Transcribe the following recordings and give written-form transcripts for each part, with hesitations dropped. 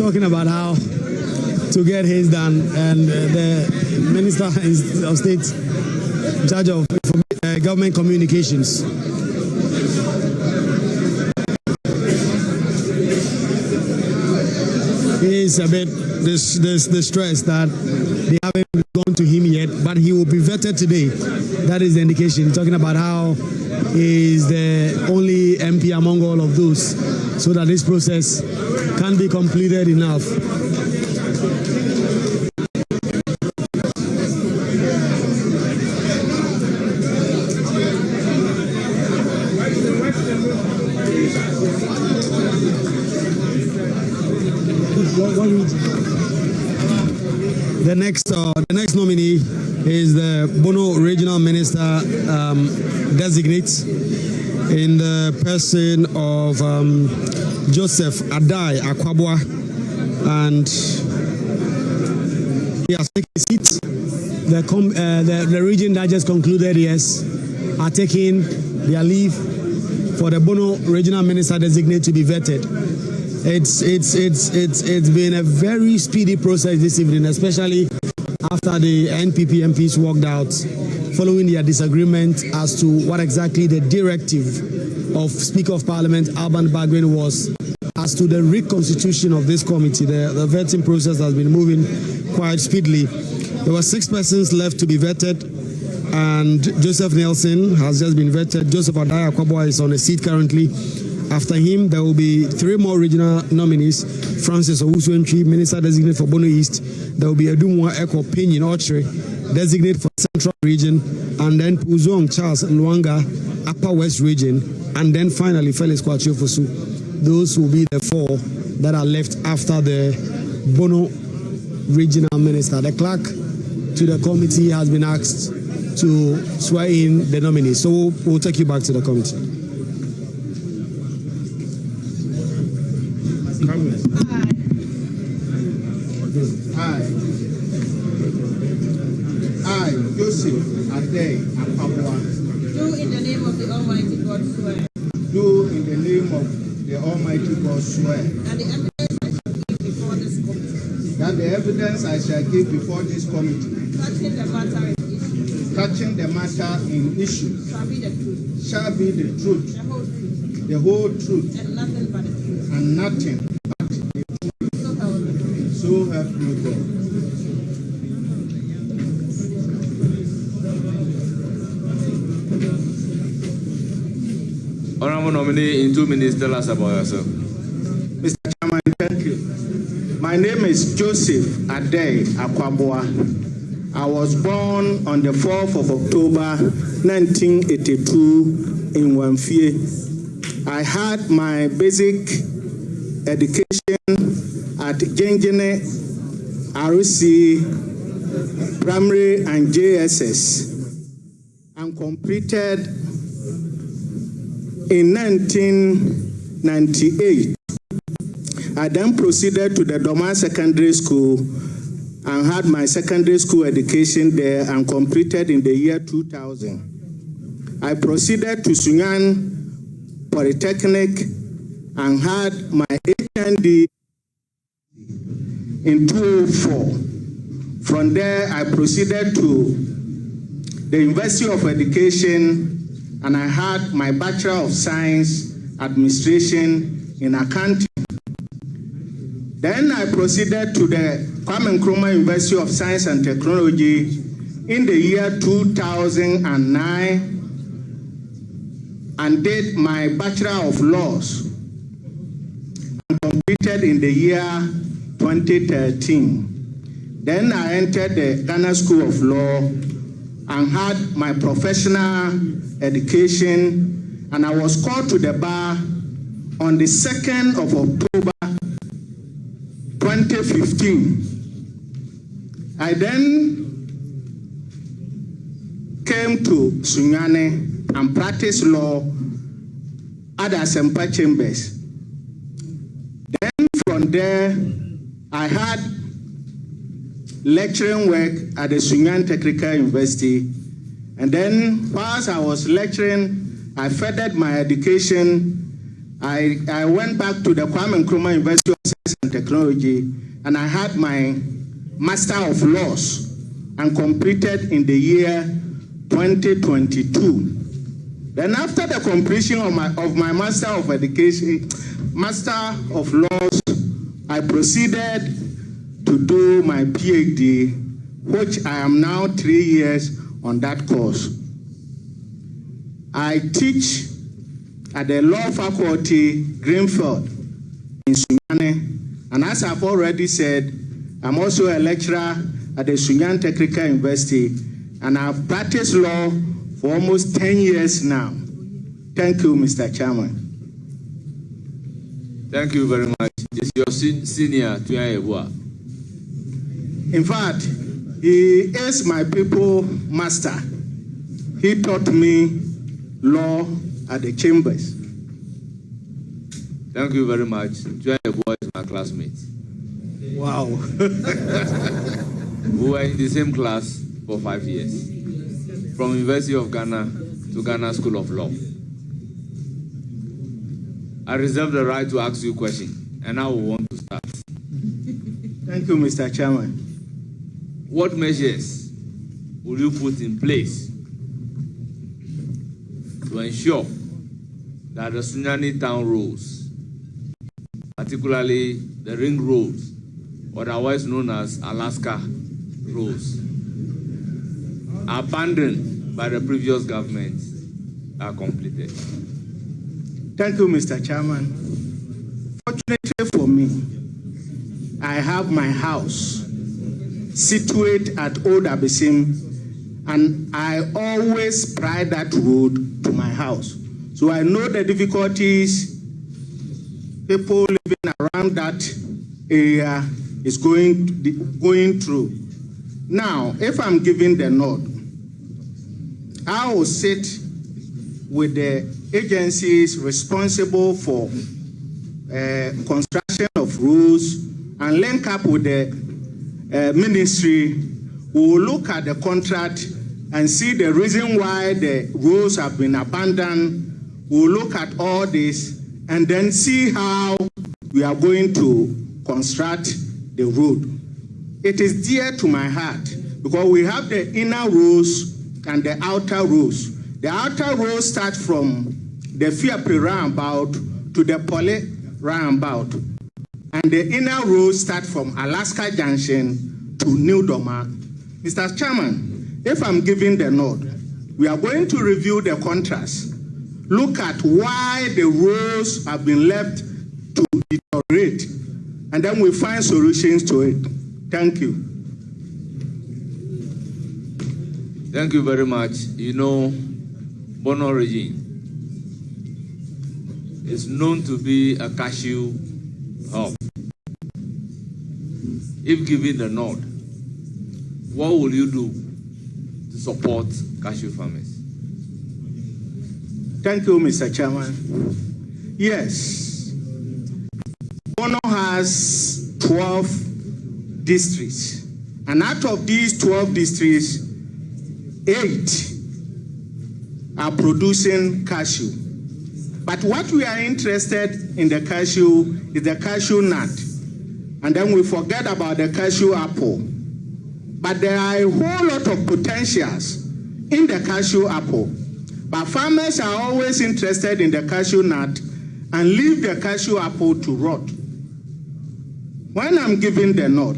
talking about how to get his done, and the Minister of State in charge of government communications. He is a bit distressed that they haven't gone to him yet, but he will be vetted today. That is the indication. Talking about how he is the only MP among all of those, so that this process can be completed enough. The next nominee is the Bono Regional Minister-designate in the person of Joseph Addae Akwaboa, and he has taken a seat. The region that just concluded, yes, are taking their leave for the Bono Regional Minister-designate to be vetted. It's been a very speedy process this evening, especially after the NPP MPs walked out following their disagreement as to what exactly the directive of Speaker of Parliament Alban Bagwin was as to the reconstitution of this committee. The vetting process has been moving quite speedily. There were 6 persons left to be vetted, and Joseph Nelson has just been vetted. Joseph Addae Akwaboa is on a seat currently. After him, there will be 3 more regional nominees. Francis Owusu-Ntwi, Minister-designate for Bono East. There will be Edumwa Eko Pinyin Ochre, designate for Central Region. And then Puzong Charles Luanga, Upper West Region. And then finally, Felix Kwachiofosu. Those will be the 4 that are left after the Bono Regional Minister. The clerk to the committee has been asked to swear in the nominees. So we'll take you back to the committee. I, Joseph Addae Akwaboa, do in the name of the Almighty God swear. Do in the name of the Almighty God swear. That the evidence I shall give before this committee. That the evidence I shall give before this committee. Touching the matter in issue. Shall be the truth. Shall be the truth. The whole truth. The whole truth. And nothing but the truth. And nothing but the truth. So help me God. Honorable nominee in 2 minutes, tell us about yourself. Mr. Chairman, thank you. My name is Joseph Addae Akwaboa. I was born on the 4th of October, 1982 in Wamfie. I had my basic education at Gengene, RC, Primary and JSS, and completed in 1998. I then proceeded to the Doma Secondary School and had my secondary school education there and completed in the year 2000. I proceeded to Sunyan Polytechnic and had my HND in 2004. From there, I proceeded to the University of Education and I had my Bachelor of Science Administration in Accounting. Then I proceeded to the Kwame Nkrumah University of Science and Technology in the year 2009 and did my Bachelor of Laws and completed in the year 2013. Then I entered the Ghana School of Law and had my professional education, and I was called to the bar on the 2nd of October 2015. I then came to Sunyane and practiced law at Asempa Chambers. Then from there, I had lecturing work at the Sunyane Technical University. And then whilst I was lecturing, I furthered my education. I went back to the Kwame Nkrumah University of Science and Technology, and I had my Master of Laws and completed in the year 2022. Then after the completion of my Master of Education, Master of Laws, I proceeded to do my PhD, which I am now 3 years on that course. I teach at the Law Faculty, Greenfield, in Sunyani, and as I've already said, I'm also a lecturer at the Sunyani Technical University, and I've practiced law for almost 10 years now. Thank you, Mr. Chairman. Thank you very much. It's your senior, Addae Akwaboa. In fact, he is my people master. He taught me law at the chambers. Thank you very much. Addae Akwaboa is my classmate. Wow. We were in the same class for 5 years, from University of Ghana to Ghana School of Law. I reserve the right to ask you a question, and I will want to start. Thank you, Mr. Chairman. What measures will you put in place to ensure that the Sunyani town roads, particularly the ring roads, otherwise known as Alaska roads, abandoned by the previous government, are completed? Thank you, Mr. Chairman. Fortunately for me, I have my house situated at Old Abesim, and I always ride that road to my house. So I know the difficulties people living around that area is going through. Now, if I'm given the nod, I will sit with the agencies responsible for construction of roads and link up with the ministry. We will look at the contract and see the reason why the roads have been abandoned. We will look at all this and then see how we are going to construct the road. It is dear to my heart because we have the inner roads and the outer roads. The outer roads start from the Fiapre roundabout to the Pole roundabout. And the inner roads start from Alaska Junction to New Doma. Mr. Chairman, if I'm giving the nod, we are going to review the contracts, look at why the roads have been left to deteriorate, and then we find solutions to it. Thank you. Thank you very much. You know, Bono region is known to be a cashew hub. If given the nod, what will you do to support cashew farmers? Thank you, Mr. Chairman. Yes, Bono has 12 districts, and out of these 12 districts, 8 are producing cashew. But what we are interested in the cashew is the cashew nut. And then we forget about the cashew apple. But there are a whole lot of potentials in the cashew apple. But farmers are always interested in the cashew nut and leave the cashew apple to rot. When I'm giving the nod,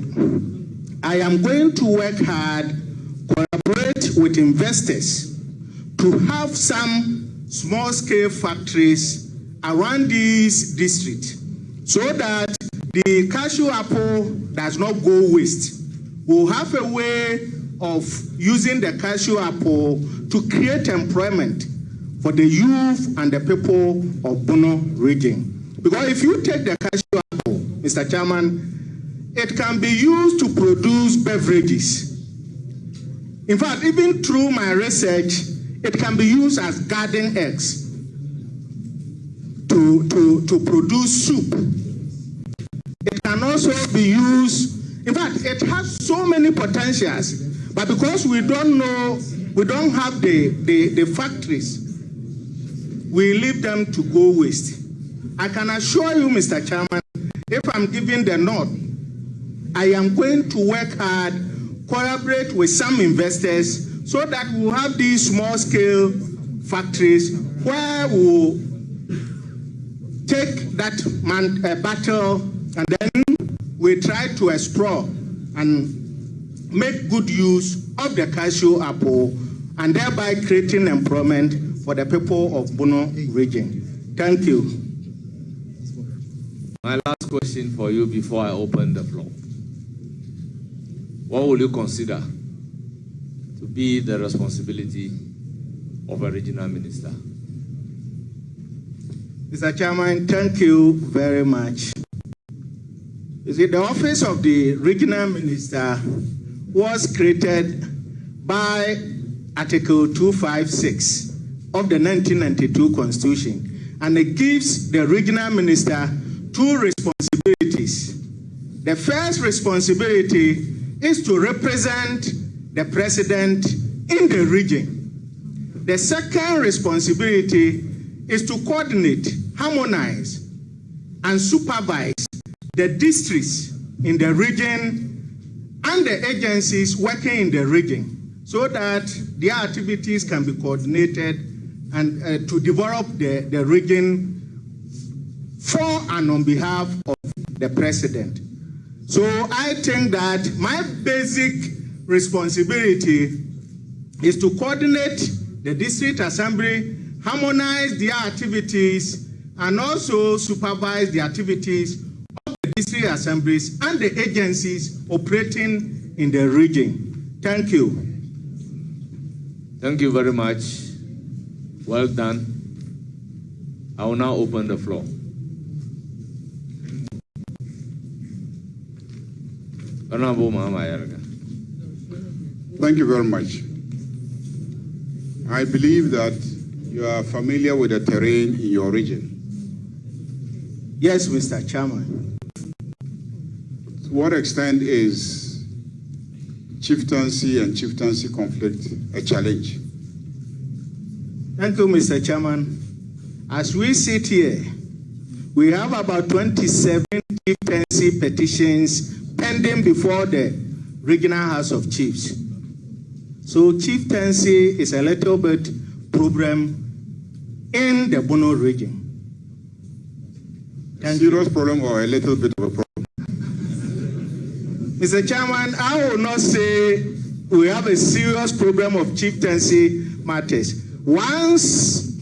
I am going to work hard, collaborate with investors to have some small-scale factories around these districts so that the cashew apple does not go waste. We'll have a way of using the cashew apple to create employment for the youth and the people of Bono region. Because if you take the cashew apple, Mr. Chairman, it can be used to produce beverages. In fact, even through my research, it can be used as garden eggs to produce soup. It can also be used, in fact, it has so many potentials, but because we don't know, we don't have the factories, we leave them to go waste. I can assure you, Mr. Chairman, if I'm given the nod, I am going to work hard, collaborate with some investors so that we'll have these small-scale factories where we'll take that battle and then we try to explore and make good use of the cashew apple and thereby creating employment for the people of Bono region. Thank you. My last question for you before I open the floor. What will you consider to be the responsibility of a regional minister? Mr. Chairman, thank you very much. You see, the office of the regional minister was created by Article 256 of the 1992 Constitution, and it gives the regional minister two responsibilities. The first responsibility is to represent the president in the region. The second responsibility is to coordinate, harmonize, and supervise the districts in the region and the agencies working in the region so that their activities can be coordinated and to develop the region for and on behalf of the president. So I think that my basic responsibility is to coordinate the district assembly, harmonize their activities, and also supervise the activities of the district assemblies and the agencies operating in the region. Thank you. Thank you very much. Well done. I will now open the floor. Honorable Mama Yarga. Thank you very much. I believe that you are familiar with the terrain in your region. Yes, Mr. Chairman. To what extent is chieftaincy and chieftaincy conflict a challenge? Thank you, Mr. Chairman. As we sit here, we have about 27 chieftaincy petitions pending before the Regional House of Chiefs. So chieftaincy is a little bit problem in the Bono region. A serious problem or a little bit of a problem? Mr. Chairman, I will not say we have a serious problem of chieftaincy matters. Once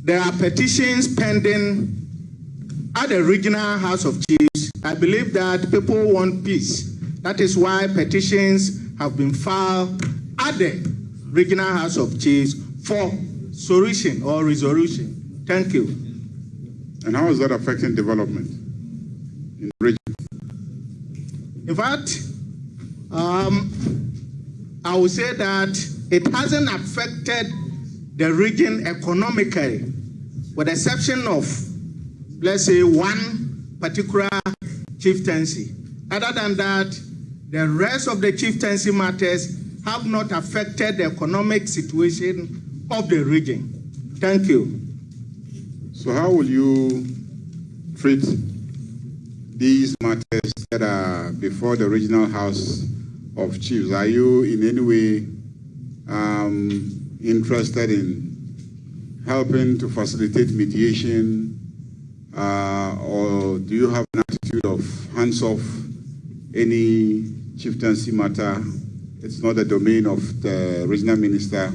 there are petitions pending at the Regional House of Chiefs, I believe that people want peace. That is why petitions have been filed at the Regional House of Chiefs for solution or resolution. Thank you. And how is that affecting development in the region? In fact, I would say that it hasn't affected the region economically, with the exception of, let's say, one particular chieftaincy. Other than that, the rest of the chieftaincy matters have not affected the economic situation of the region. Thank you. So how will you treat these matters that are before the Regional House of Chiefs? Are you in any way interested in helping to facilitate mediation, or do you have an attitude of hands off any chieftaincy matter? It's not the domain of the regional minister,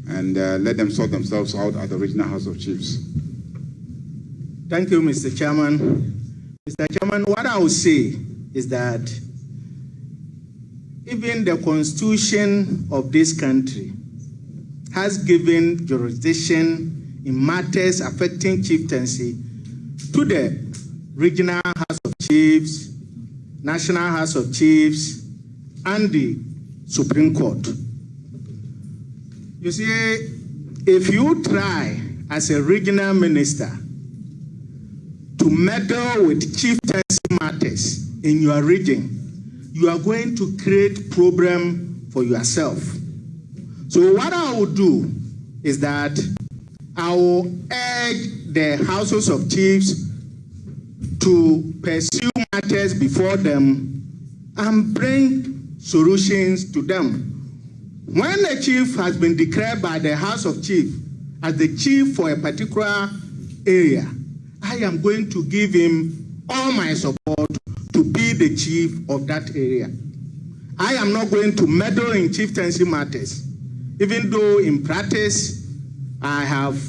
and let them sort themselves out at the Regional House of Chiefs. Thank you, Mr. Chairman. Mr. Chairman, what I will say is that even the Constitution of this country has given jurisdiction in matters affecting chieftaincy to the Regional House of Chiefs, National House of Chiefs, and the Supreme Court. You see, if you try as a regional minister to meddle with chieftaincy matters in your region, you are going to create problem for yourself. So what I will do is that I will urge the houses of chiefs to pursue matters before them and bring solutions to them. When a chief has been declared by the House of Chiefs as the chief for a particular area, I am going to give him all my support to be the chief of that area. I am not going to meddle in chieftaincy matters, even though in practice I have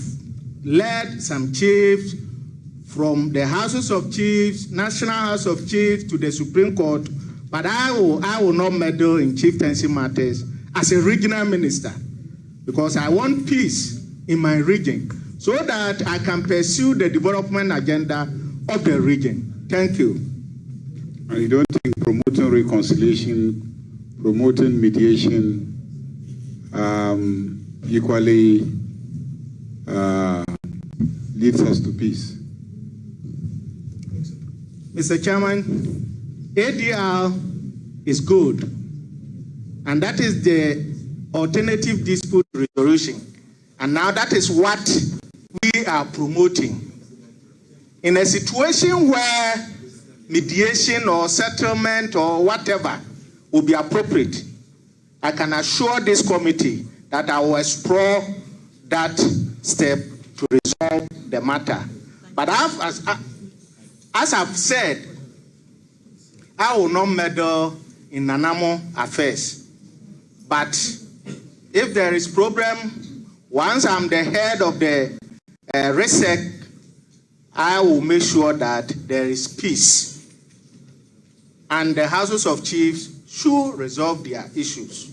led some chiefs from the Houses of Chiefs, National House of Chiefs to the Supreme Court, but I will not meddle in chieftaincy matters as a regional minister, because I want peace in my region so that I can pursue the development agenda of the region. Thank you. And you don't think promoting reconciliation, promoting mediation equally leads us to peace? Mr. Chairman, ADR is good, and that is the alternative dispute resolution. And now that is what we are promoting. In a situation where mediation or settlement or whatever will be appropriate, I can assure this committee that I will explore that step to resolve the matter. But as I've said, I will not meddle in Nanamo affairs. But if there is problem, once I'm the head of the RESEC, I will make sure that there is peace. And the Houses of Chiefs should resolve their issues.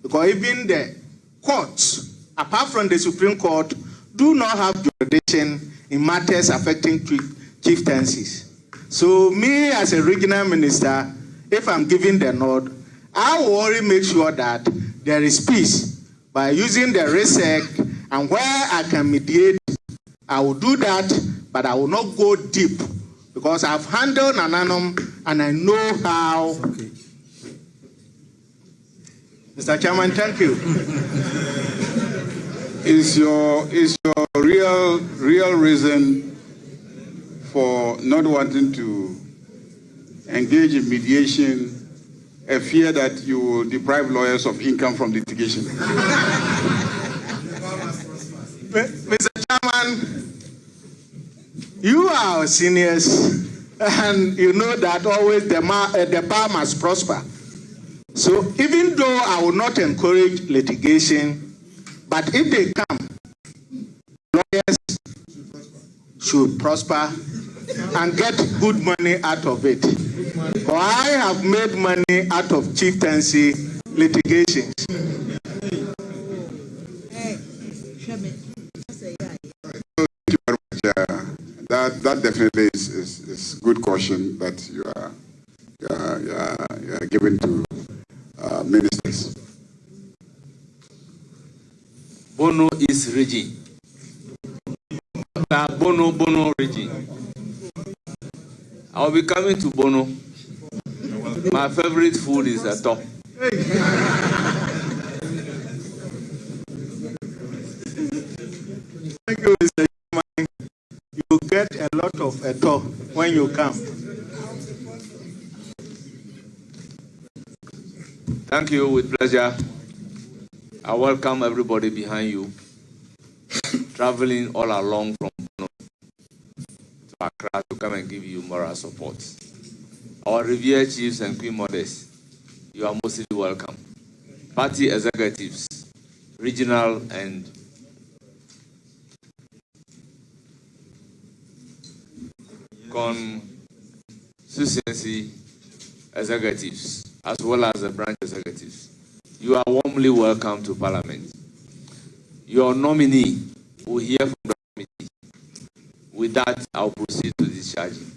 Because even the courts, apart from the Supreme Court, do not have jurisdiction in matters affecting chieftaincies. So me as a regional minister, if I'm giving the nod, I will only make sure that there is peace by using the RESEC, and where I can mediate, I will do that, but I will not go deep because I've handled Nananum and I know how. Okay. Mr. Chairman, thank you. Is your real reason for not wanting to engage in mediation a fear that you will deprive lawyers of income from litigation? Mr. Chairman, you are our seniors, and you know that always the power must prosper. So even though I will not encourage litigation, but if they come, lawyers should prosper and get good money out of it. For I have made money out of chieftaincy litigations. Thank you very much. That definitely is good caution that you are giving to ministers. Bono is region. Bono region. I'll be coming to Bono. My favorite food is Addae. Thank you, Mr. Chairman. You get a lot of Addae when you come. Thank you, with pleasure. I welcome everybody behind you, traveling all along from Bono to Accra to come and give you moral support. Our revered chiefs and queen mothers, you are mostly welcome. Party executives, regional and constituency executives, as well as the branch executives, you are warmly welcome to Parliament. Your nominee will hear from the committee. With that, I'll proceed to discharging.